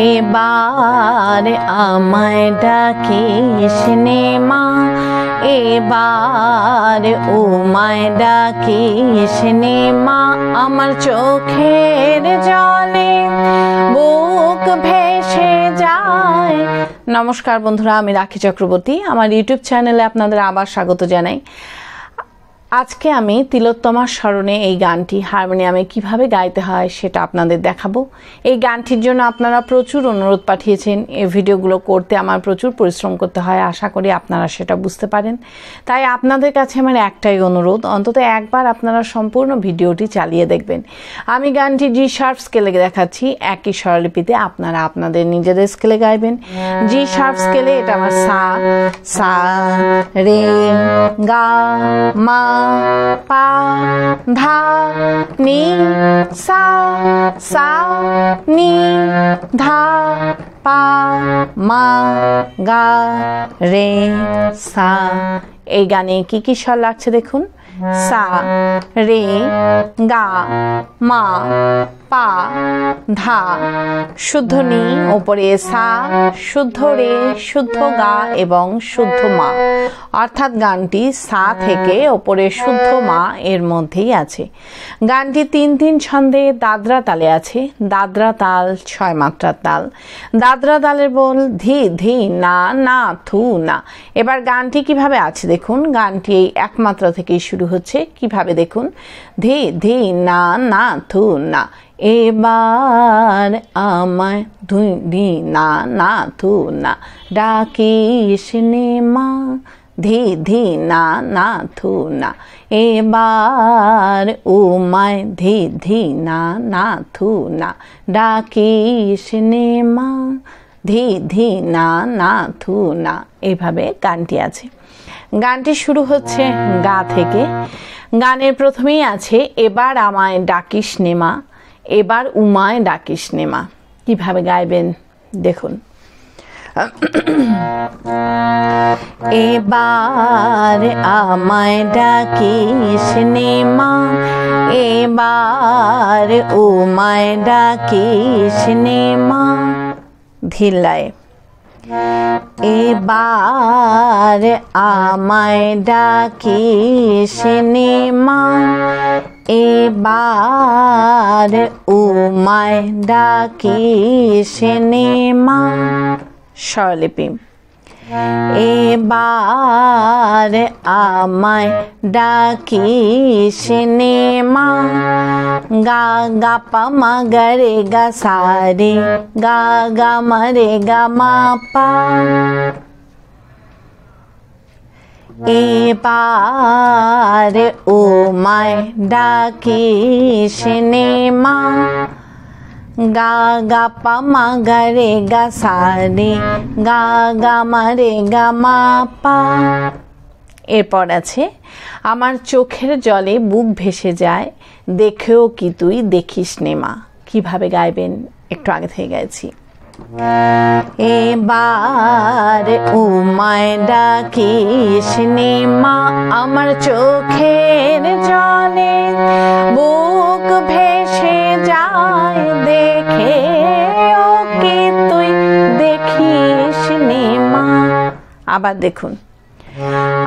এবার আমায় ডাকিস নে মা, এবার উমায় ডাকিস নে মা, আমার চোখের জলে বুক ভেসে যায়। নমস্কার বন্ধুরা, আমি রাখি চক্রবর্তী। আমার ইউটিউব চ্যানেলে আপনাদের আবার স্বাগত জানাই। আজকে আমি তিলোত্তমার স্মরণে এই গানটি হারমোনিয়ামে কিভাবে গাইতে হয় সেটা আপনাদের দেখাবো। এই গানটির জন্য আপনারা প্রচুর অনুরোধ পাঠিয়েছেন। এই ভিডিওগুলো করতে আমার প্রচুর পরিশ্রম করতে হয়, আশা করি আপনারা সেটা বুঝতে পারেন। তাই আপনাদের কাছে আমার একটাই অনুরোধ, অন্তত একবার আপনারা সম্পূর্ণ ভিডিওটি চালিয়ে দেখবেন। আমি গানটি জি শার্প স্কেলে দেখাচ্ছি, একই স্বরলিপিতে আপনারা আপনাদের নিজেদের স্কেলে গাইবেন। জি শার্প স্কেলে এটা আমার সা, সা রে গা মা পা ধা নি সা, সা নি ধা পা মা গা রে সা। এই গানে কি কি স্বর লাগছে দেখুন। সা রে গা মা পা ধা, শুদ্ধ নি, ওপরে সা, শুদ্ধ রে, শুদ্ধ গা এবং শুদ্ধ মা, অর্থাৎ গানটি সা থেকে ওপরে শুদ্ধ মা এর মধ্যেই আছে। গানটি 3-3 ছন্দে দাদরা তালে আছে। দাদরা তাল 6 মাত্রার তাল। দাদরা তালের বল ধি ধি না না থু না। এবার গানটি কিভাবে আছে দেখুন। গানটি এই 1 মাত্রা থেকেই শুরু হচ্ছে। কিভাবে দেখুন, ধি ধি না না থু না, এবার আমায় ধুই ধি না না থু না ডাকিস নে মা, ধি ধি না না থু না, এবার উমায় ধি ধি না না থু না ডাকিস নে মা, ধি ধি না না থু না। এইভাবে গানটি আছে। গানটি শুরু হচ্ছে গা থেকে। গানের প্রথমেই আছে এবার আমায় ডাকিস নে মা, এবার উমায় ডাকিস নে মা। কিভাবে গাইবেন দেখুন। এবার আমায় ডাকিস নে মা, এবার উমায় ডাকিস নে মা, ধিল্লায়। এবার আমায় ডাকিস নে মা, এবার উমায় ডাকিস নে মা, স্বরলিপি। এবার আমায় ডাকিস নে মা, গা গা পা মা গা রে গা সা রে, গা গা মা রে গা মা পা। এবার উমায় ডাকিস নে মা, গা গা পা মা গা রে গা সা রে, গা গা মা রে গা মা পা। এরপর আছে আমার চোখের জলে বুক ভেসে যায়, দেখেও কি তুই দেখিস নে মা। কিভাবে গাইবেন একটু আগে থেকে গাইছি। এবার উমায় ডাকিস নে মা, আমার চোখের জলে বুক ভেসে যায়, দেখে ও কি তুই দেখিস নে মা। আবার দেখুন।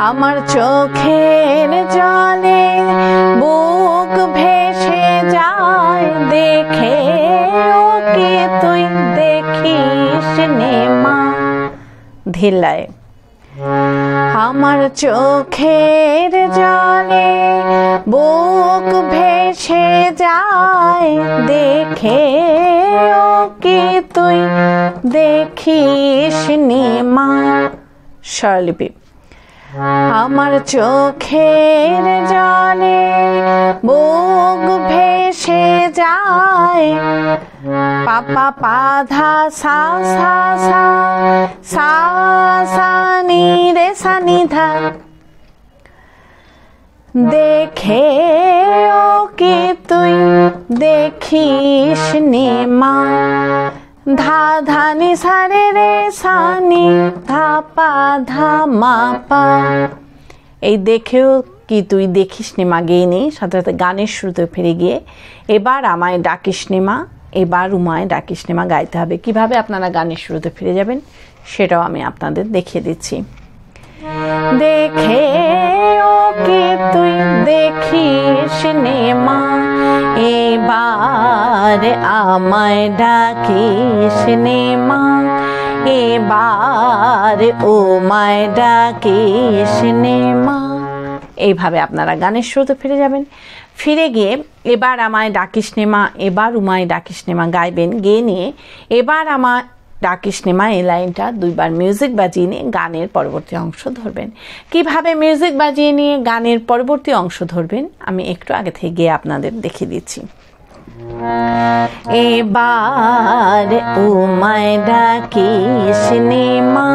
আমার চোখের জলে বুক ভেসে যায়, দেখে ও কি তুই দেখিস নে মা, ধিল্লায়। আমার চোখের জলে বুক ভেসে যায়, দেখে ও কি তুই দেখিস নে মা, স্বরলিপি। আমার চোখের জলে বুক ভেসে যায়, পাপা পা ধা সা সা সা, সা সা নি রে সা নি ধা, দেখে ও কি তুই দেখিস নে মা, ধা ধা নি সা রে রে সা নি ধা পা ধা মা পা। এই দেখেও কি তুই দেখিস নে মা গেয়ে নেই, সাথে সাথে গানের শুরুতে ফিরে গিয়ে এবার আমায় ডাকিস নে মা, এবার উমায় ডাকিস নে মা গাইতে হবে। কিভাবে আপনারা গানের শুরুতে ফিরে যাবেন সেটাও আমি আপনাদের দেখিয়ে দিচ্ছি। দেখে ও কি তুই দেখিস নে মা, এবার আমায় ডাকিস নে মা, এবার উমায় ডাকিস নে মা। এইভাবে আপনারা গানের শুরুতে ফিরে যাবেন। ফিরে গিয়ে এবার আমায় ডাকিস নে মা, এবার উমায় ডাকিস নে মা গাইবেন। গেয়ে নিয়ে এবার আমায় ডাকিস নে মা এই লাইনটা দুইবার মিউজিক বাজিয়ে নিয়ে গানের পরবর্তী অংশ ধরবেন। কিভাবে মিউজিক বাজিয়ে নিয়ে গানের পরবর্তী অংশ ধরবেন আমি একটু আগে থেকে গিয়ে আপনাদের দেখিয়ে দিচ্ছি। এবার উমায় ডাকিস নে মা,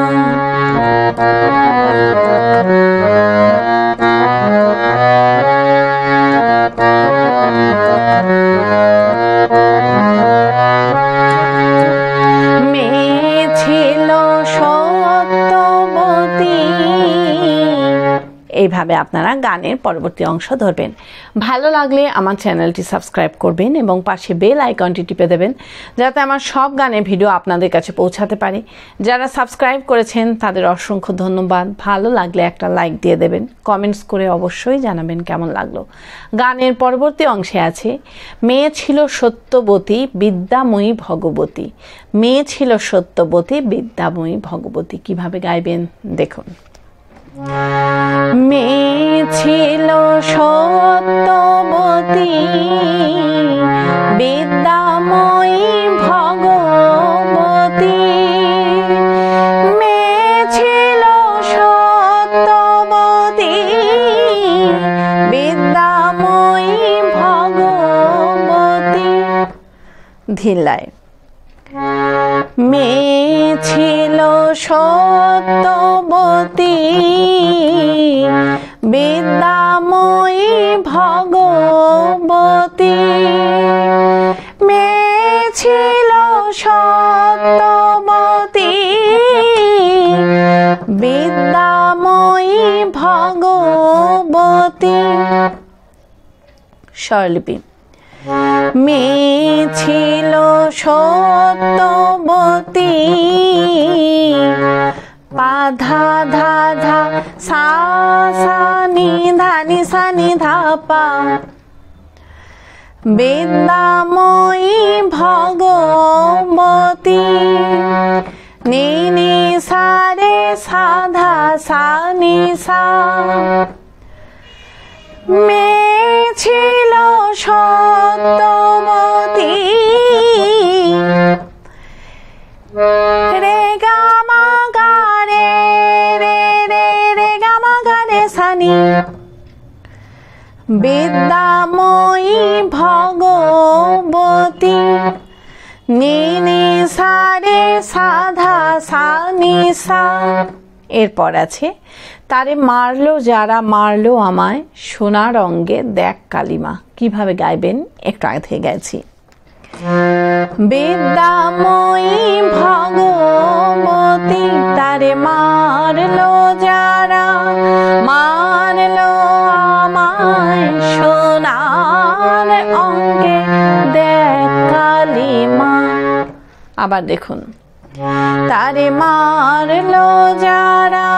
মেয়ে ছিল সত্যবতী। এইভাবে আপনারা গানের পরবর্তী অংশ ধরবেন। ভালো লাগলে আমার চ্যানেলটি সাবস্ক্রাইব করবেন এবং পাশে বেল আইকনটি টিপে দেবেন যাতে আমার সব গানের ভিডিও আপনাদের কাছে পৌঁছাতে পারে। যারা সাবস্ক্রাইব করেছেন তাদের অসংখ্য ধন্যবাদ। ভালো লাগলে একটা লাইক দিয়ে দেবেন, কমেন্টস করে অবশ্যই জানাবেন কেমন লাগলো। গানের পরবর্তী অংশে আছে মেয়ে ছিল সত্যবতী বিদ্যাময়ী ভগবতী। মেয়ে ছিল সত্যবতী বিদ্যাময়ী ভগবতী। কিভাবে গাইবেন দেখুন। মেয়ে ছিল সত্যবতী বিদ্যাময়ী ভগবতী। মেয়ে ছিল সত্যবতী বিদ্যাময়ী ভগবতী। ধিল্লায় মেয়ে ছিল সত্যবতী বিদ্যাময়ী ভগবতী। মেয়ে ছিল সত্যবতী বিদ্যাময়ী ভগবতী। স্বরলিপি মেয়ে ছিল সত্যবতী পা ধা ধা ধা সা সা নি ধা নি সা নি ধা পা। বিদ্যাময়ী ভগবতী নি নি সা রে সা ধা সা নি সা। মেয়ে ছিল সত্যবতী রে গা মা গা রে রে রে রে গা মা গা রে সা নি। বিদ্যাময়ী ভগবতী নি নি সা রে সা ধা সা নি সা। এরপর আছে তারে মারলো যারা মারলো আমায় সোনার অঙ্গে দেখ কালিমা। কিভাবে গাইবেন একটু আগে থেকে গেছি। বিদ্যাময়ী ভগবতী তারে মারলো যারা মারলো আমায় সোনার অঙ্গে দেখ কালিমা। আবার দেখুন তারে মারলো যারা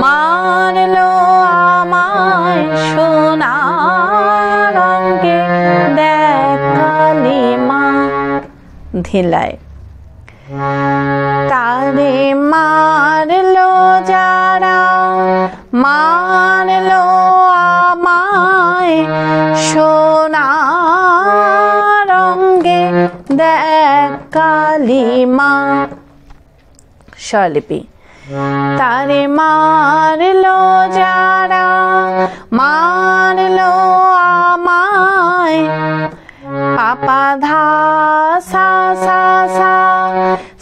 মারলো আমায় সোনার অঙ্গে দেখ কালিমা। ধিলায় তারে মারলো যারা মারলো আমায় সোনার অঙ্গে দেখ কালিমা। স্বরলিপি তারে মারলো যারা মারলো আমায় পাপা ধা সা সা সা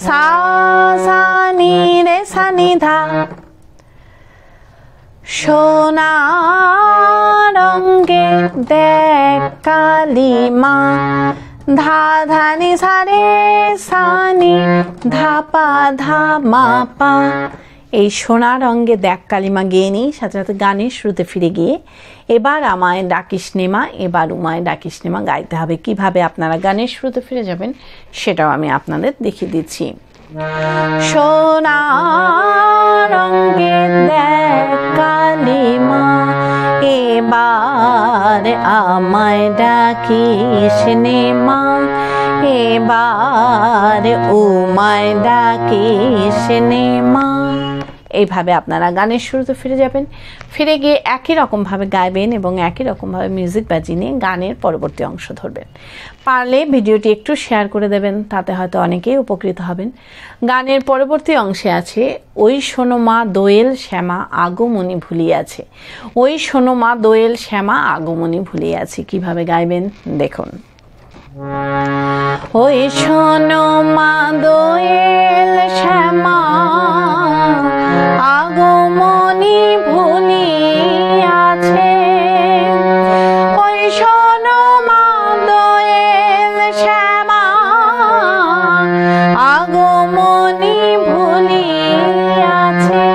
সা সা নি রে সা নি ধা। সোনার অঙ্গে দেখ কালিমা ধা ধা নি সা রে সা নি ধা পা ধা মা পা। এই সোনার অঙ্গে দেখ কালিমা গেয়ে নিই, সাথে সাথে গানের শুরুতে ফিরে গিয়ে এবার আমায় ডাকিস নেমা, এবার উমায় ডাকিস নেমা গাইতে হবে। কিভাবে আপনারা গানের শুরুতে ফিরে যাবেন সেটাও আমি আপনাদের দেখিয়ে দিচ্ছি। সোনার অঙ্গে দেখ কালিমা, এবার আমায় ডাকিস নেমা, এবার উমায় ডাকিস নেমা। এইভাবে আপনারা গানের শুরুতে ফিরে যাবেন, ফিরে গিয়ে একই রকমভাবে গাইবেন এবং একই রকমভাবে মিউজিক বাজিয়ে নিয়ে গানের পরবর্তী অংশ ধরবেন। পারলে ভিডিওটি একটু শেয়ার করে দেবেন, তাতে হয়তো অনেকেই উপকৃত হবেন। গানের পরবর্তী অংশে আছে ওই শোনো মা দোয়েল শ্যামা আগমনী ভুলিয়াছে। ওই শোনো মা দোয়েল শ্যামা আগমনী ভুলিয়াছে। কিভাবে গাইবেন দেখুন। ওই শোনো মা দোয়েল শ্যামা আগমনী ভুলিয়াছে, ওই শোনো মা দোয়েল শ্যামা আগমনী ভুলিয়াছে।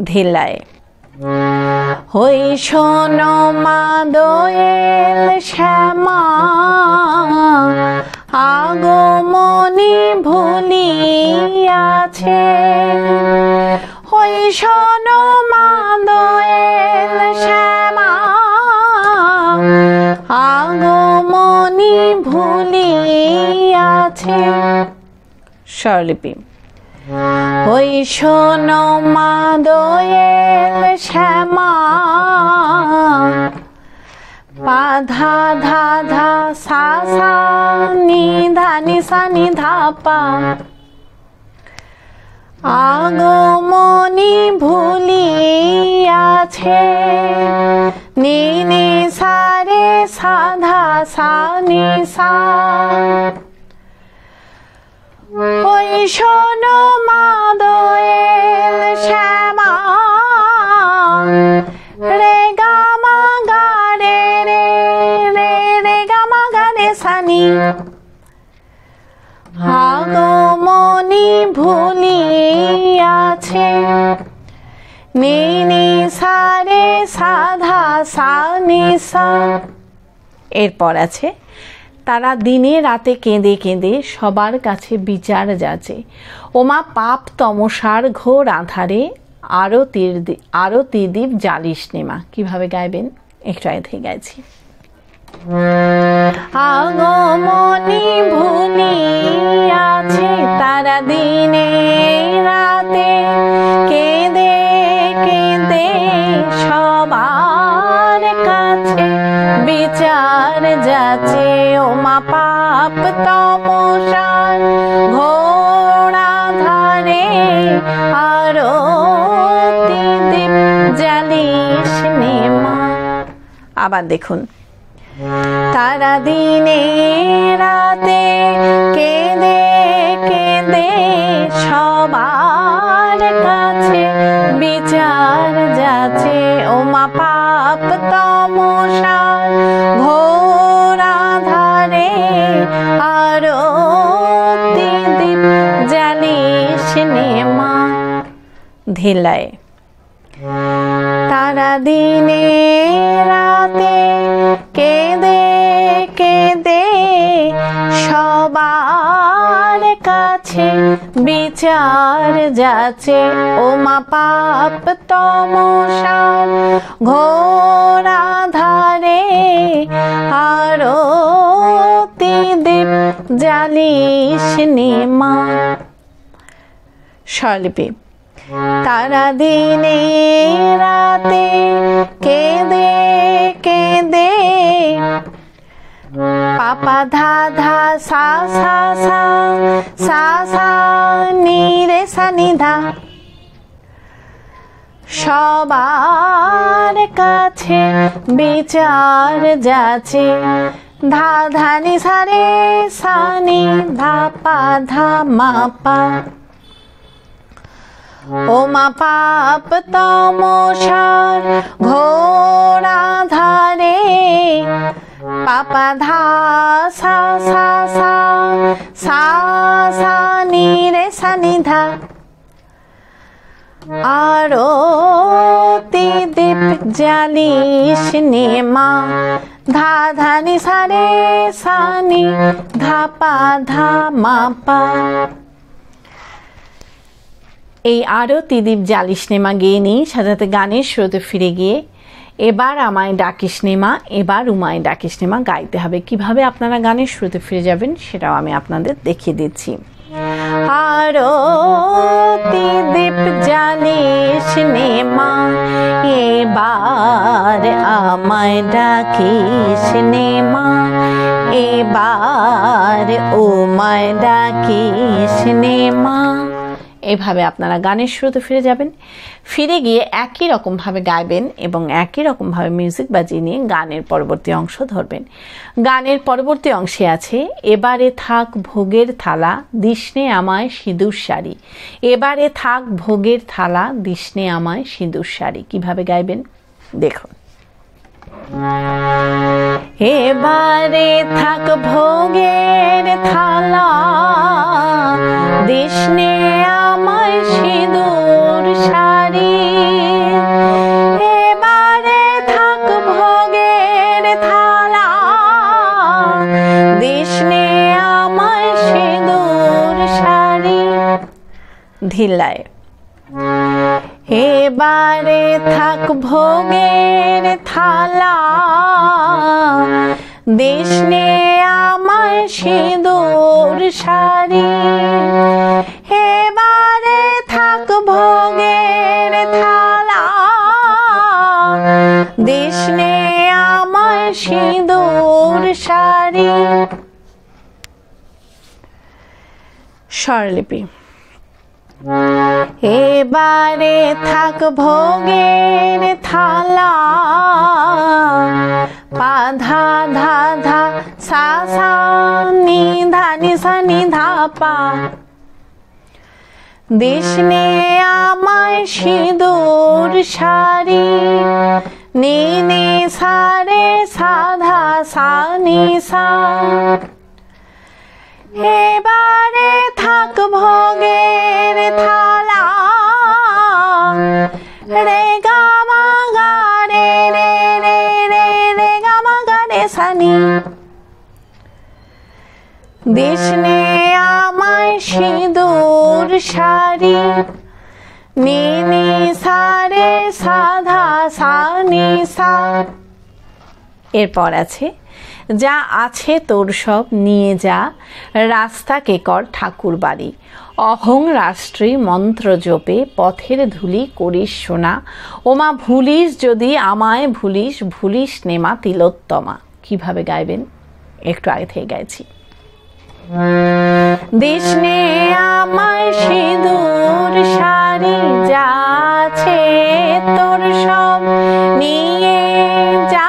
ধিলায় ওই শোনো মা দোয়েল শ্যামা আগমনী ভুলিয়াছে, ওই শোনো মা দোয়েল শ্যামা আগমনী ভুলিয়াছে। স্বরলিপি ওই শোনো মা দোয়েল শ্যামা পা ধা ধা ধা সা সা নি ধা নি সা নি ধা পা আগমনী ভুলিয়াছে, নি নি সা রে সা ধা সা নি সা। ওই শোনো মা দোয়েল শ্যামা রে গা মা গা রে রে রে রে গা মা গা রে সা নি আগমনী ভুলিয়াছে, নি নি সা রে সা ধা সা নি সা। এরপর আছে তারা দিনে রাতে কেঁদে কেঁদে সবার কাছে বিচার যাচে, ওমা পাপ তমসার ঘোর আধারে আরো তীরদীপ জ্বালিস নেমা। কিভাবে গাইবেন একটু আগে গাইছি। আগমনী ভুলিয়াছে, তারা দিনে রাতে কেঁদে কেঁদে সবার কাছে বিচার যাচ্ছে, ওমা পাপ তমসার ঘোর আধারে আরো তীরদীপ জ্বালিস নেমা। আবার দেখুন, তারা দিনে রাতে কেঁদে কেঁদে সবার কাছে বিচার যাচ্ছে, ওমা পাপ তমসার ঘোর আধারে আরো তীরদীপ জ্বালিস নেমা। ধিলায় তারা দিনে রাতে কেঁদে কেঁদে সবার কাছে বিচার যাচ্ছে, ওমা পাপ তমসার ঘোর আধারে আরো তীরদীপ জ্বালিস নেমা। স্বরলিপি তারা দিনে রাতে কেঁদে কেঁদে পাপা ধা ধা সা সা সা সা সা নি রে সা নি ধা, সবার কাছে বিচার যাচ্ছে, ধা ধা নি সা রে সা নি ধা পা ধা মা পা। ওমা পাপ তমসার ঘোর আধারে পাপা ধা সা সা সা সা সা নি রে সা নি ধা, জ্বালিস নে মা, ধা ধা নি সা রে সা নি, ধা পা ধা মা পা। এই আরতি দ্বীপ জ্বালিস নে মা গেয়ে নিই, সাথে গানের স্রোতে ফিরে গিয়ে এবার আমায় ডাকিস নে মা, এবার উমায় ডাকিস নে মা গাইতে হবে। কিভাবে আপনারা গানের স্রোতে ফিরে যাবেন সেটাও আমি আপনাদের দেখিয়ে দিচ্ছি। আরতি দ্বীপ জ্বালিস নে মা, এবার আমায় ডাকিস নে মা, এবার উমায় ডাকিস নে মা। এভাবে আপনারা গানের স্রোতে ফিরে যাবেন। ফিরে গিয়ে একই রকমভাবে গাইবেন এবং একই রকমভাবে মিউজিক বাজিয়ে নিয়ে গানের পরবর্তী অংশ ধরবেন। গানের পরবর্তী অংশে আছে, এবারে থাক ভোগের থালা, দিসনে আমায় সিঁদুর শাড়ি। এবারে থাক ভোগের থালা, দিসনে আমায় সিঁদুর শাড়ি। কিভাবে গাইবেন দেখুন। এবারে থাক ভোগের থালা, দিসনে আমায় সিঁদুর শাড়ি। এবারে থাক ভোগের থালা, দিসনে আমায় সিঁদুর শাড়ি। ধিলায়। এবারে থাক ভোগের থালা, দিসনে আমায় সিঁদুর শাড়ি। এবারে থাক ভোগের থালা, দিসনে আমায় সিঁদুর শাড়ি। স্বরলিপি। এবারে থাক ভোগের থালা, পা ধা ধা ধা সা সা নি ধা নি সা নি ধা পা। দিসনে আমায় সিঁদুর শাড়ি, নি নি সা রে সা ধা সা নি সা। এবারে থাক ভোগের থালা, রে গা মা গা রে রে রে রে রে গা মা গা রে সা নি। দিসনে আমায় সিঁদুর শাড়ি, নি নি সা রে সা ধা সা নি সা। এরপর আছে, যা আছে তোর সব নিয়ে যা, রাস্তাকে কর ঠাকুর বাড়ি। অহং রাষ্ট্রী মন্ত্র জপে, পথের ধুলি করিস সোনা। ওমা ভুলিস যদি আমায় ভুলিস, ভুলিস নেমা তিলোত্তমা। কিভাবে গাইবেন একটু আগে থেকে গাইছি। দিসনে আমায় সিঁদুর শাড়ি, যা আছে তোর সব নিয়ে যা,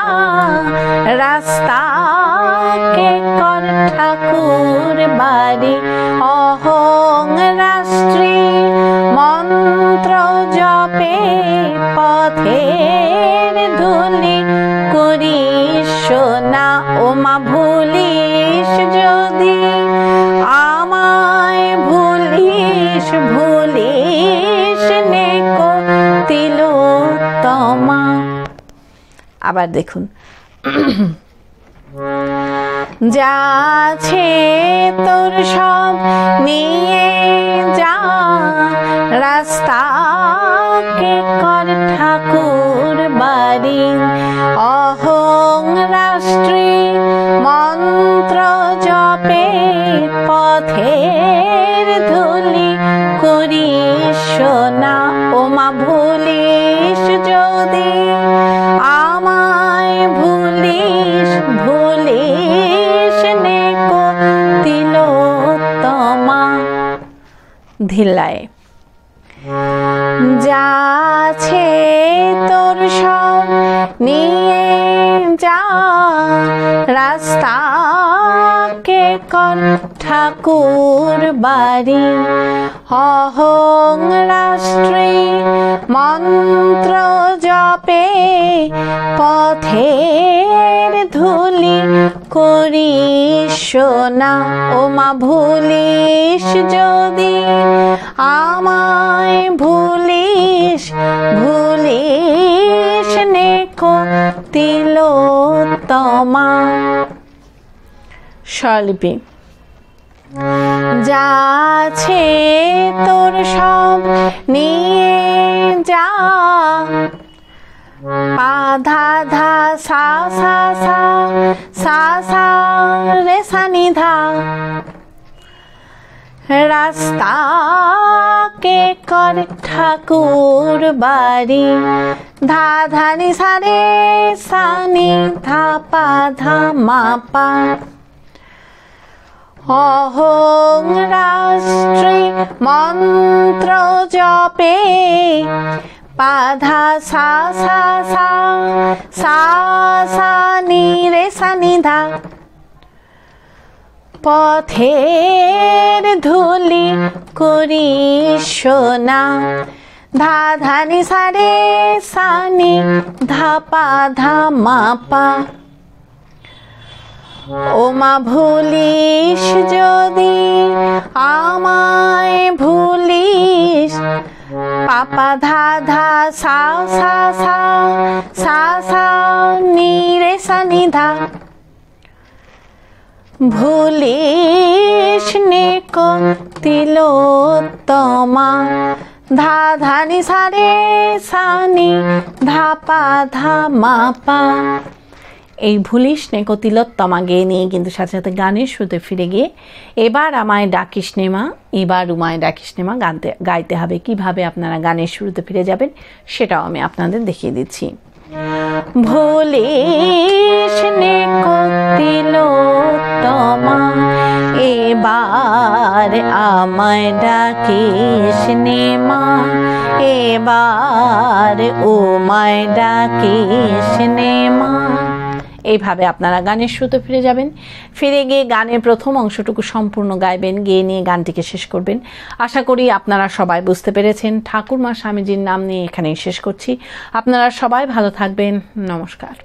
রাস্তাকে কর ঠাকুর বাড়ি। অহং রাষ্ট্রী মন্ত্র জপে, পথের ধুলি করিস সোনা। ওমা ভুলিস যদি আমায় ভুলিস, ভুলিস নেকো তিলোত্তমা। আবার দেখুন। যা আছে তোর সব নিয়ে যা, রাস্তাকে কর ঠাকুর বাড়ি। অহং রাষ্ট্রী মন্ত্র জপে, পথের ধুলি করিস সোনা। ওমা ভুলিস যদি আমায় ভুলিস, ভুলিস নেকো তিলোত্তমা। ধিলায়। যা আছে তোর সব নিয়ে যা, রাস্তাকে কর ঠাকুর বাড়ি। অহং রাষ্ট্রী মন্ত্র জপে, পথের ধুলি করিস সোনা। ওমা ভুলিস যদি আমায় ভুলিস, ভুলিস নে তিলোত্তমা। স্বরলিপি। যা আছে তোর সব নিয়ে যা, পা ধা ধা সা সা সা সা সা রে সা নি ধা। রাস্তা কে কর ঠাকুর বাড়ি, ধা ধা নি সা রে সা নি ধা পা ধা মা পা। অহং রাষ্ট্রে মন্ত্র জপে, পা ধা সা সা সা সা সা নি রে সা নি ধা। পথের ধুলি করি সোনা, ধা ধা নি সা রে সা নি ধা পা ধা মা পা। ও মা ভুলিস যদি আমায় ভুলিস, পাপা ধা ধা সা সা সা সা সা নি রে সা নি ধা। ভুলিস নে কো তিলোত্তমা, ধা ধা নি সা রে সা নি ধা পা ধা মা পা। এই ভুলিস নে কো তিলোত্তমা গেয়ে নিয়ে কিন্তু সাথে সাথে গানের শুরুতে ফিরে গিয়ে এবার আমায় ডাকিস নে মা, এবার উমায় ডাকিস নে মা গাইতে হবে। কিভাবে আপনারা গানের শুরুতে ফিরে যাবেন সেটাও আমি আপনাদের দেখিয়ে দিচ্ছি। ভুলিস নে কো তিলোত্তমা, এবার আমায় ডাকিস নে মা, এবার উমায় ডাকিস নে মা। এইভাবে আপনারা গানের শুরুতে ফিরে যাবেন। ফিরে গিয়ে গানের প্রথম অংশটুকু সম্পূর্ণ গাইবেন, গেয়ে নিয়ে গানটিকে শেষ করবেন। আশা করি আপনারা সবাই বুঝতে পেরেছেন। ঠাকুরমা স্বামীজির নাম নিয়ে এখানেই শেষ করছি। আপনারা সবাই ভালো থাকবেন। নমস্কার।